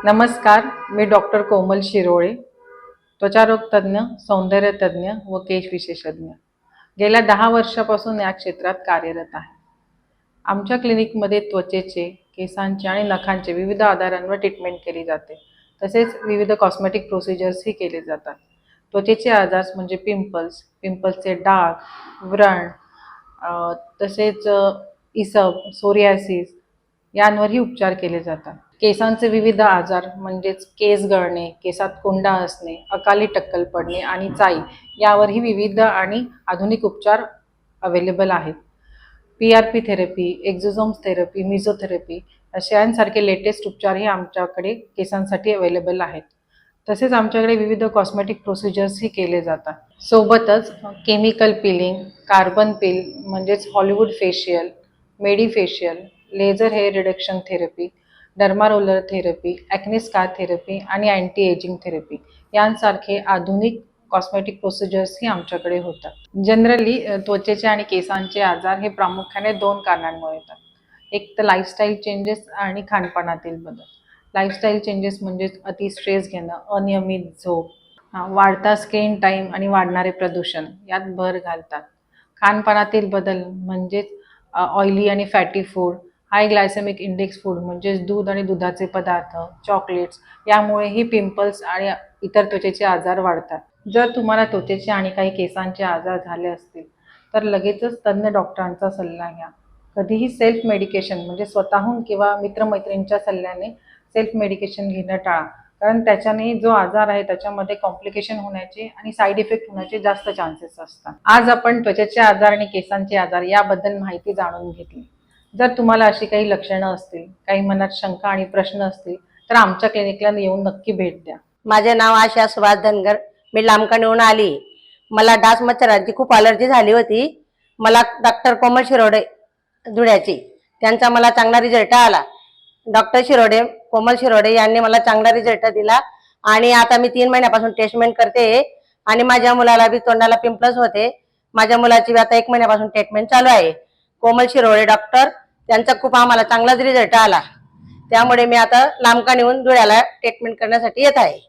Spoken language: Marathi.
नमस्कार, मी डॉक्टर कोमल शिरोळे, त्वचारोग तज्ज्ञ, सौंदर्य तज्ज्ञ व केश विशेषज्ञ. गेल्या 10 वर्षापासून या क्षेत्रात कार्यरत आहे. आमच्या क्लिनिकमध्ये त्वचेचे, केसांचे आणि नखांचे विविध आजारांवर ट्रीटमेंट केली जाते. तसेच विविध कॉस्मेटिक प्रोसिजर्सही केले जातात. त्वचेचे आजार म्हणजे पिंपल्सचे डाग, व्रण, तसेच इसब, सोरियासिस यांवरही उपचार केले जातात. केसांचे विविध आजार म्हणजेच केस गळणे, केसात कोंडा असणे, अकाली टक्कल पडणे आणि चाई यावरही विविध आणि आधुनिक उपचार अवेलेबल आहेत. PRP थेरपी, एक्झोसोम्स थेरपी, मिझोथेरपी असे यांसारखे लेटेस्ट उपचारही आमच्याकडे केसांसाठी अवेलेबल आहेत. तसेच आमच्याकडे विविध कॉस्मेटिक प्रोसिजर्सही केले जातात. सोबतच केमिकल पिलिंग, कार्बन पिल म्हणजेच Hollywood facial, medifacial, laser hair reduction therapy, derma roller therapy, acne scar therapy आणि अँटी एजिंग थेरपी यांसारखे आधुनिक कॉस्मेटिक प्रोसिजर्सही आमच्याकडे होतात. जनरली त्वचेचे आणि केसांचे आजार हे प्रामुख्याने 2 कारणांमुळे येतात. एक तर लाईफस्टाईल चेंजेस आणि खानपानातील बदल. लाईफस्टाईल चेंजेस म्हणजे अति स्ट्रेस घेणं, अनियमित झोप, वाढता स्क्रीन टाईम आणि वाढणारे प्रदूषण यात भर घालतात. खानपानातील बदल म्हणजेच ऑइली आणि फॅटी फूड, हाय ग्लायसेमिक इंडेक्स फूड म्हणजेच दूध आणि दुधाचे पदार्थ, चॉकलेट्स यामुळेही पिंपल्स आणि इतर त्वचेचे आजार वाढतात. जर तुम्हाला त्वचेचे आणि काही केसांचे आजार झाले असतील तर लगेचच तज्ज्ञ डॉक्टरांचा सल्ला घ्या. कधीही सेल्फ मेडिकेशन म्हणजे स्वतःहून किंवा मित्रमैत्रिणींच्या सल्ल्याने सेल्फ मेडिकेशन घेणं टाळा, कारण त्याच्याने जो आजार आहे त्याच्यामध्ये कॉम्प्लिकेशन होण्याचे आणि साईड इफेक्ट होण्याचे जास्त चान्सेस असतात. आज आपण त्वचेचे आजार आणि केसांचे आजार याबद्दल माहिती जाणून घेतली. जर तुम्हाला अशी काही लक्षणं असतील, काही मनात शंका आणि प्रश्न असतील तर आमच्या क्लिनिकला येऊन नक्की भेट द्या. माझे नाव आशा सुभाष धनगर. मी लांबकाणीहून आली. मला डास मच्छरांची खूप अलर्जी झाली होती. मला डॉक्टर कोमल शिरोडे धुळ्याची त्यांचा मला चांगला रिझल्ट आला. डॉक्टर शिरोडे कोमल शिरोडे यांनी मला चांगला रिझल्ट दिला आणि आता मी 3 महिन्यापासून ट्रीटमेंट करते आणि माझ्या मुलाला बी तोंडाला पिंपल्स होते. माझ्या मुलाची आता 1 महिन्यापासून ट्रीटमेंट चालू आहे. कोमल शिरोडे डॉक्टर त्यांचा खूप आम्हाला चांगलाच रिझल्ट आला. त्यामुळे मी आता लांबकाणीहून धुळ्याला ट्रीटमेंट करण्यासाठी येत आहे.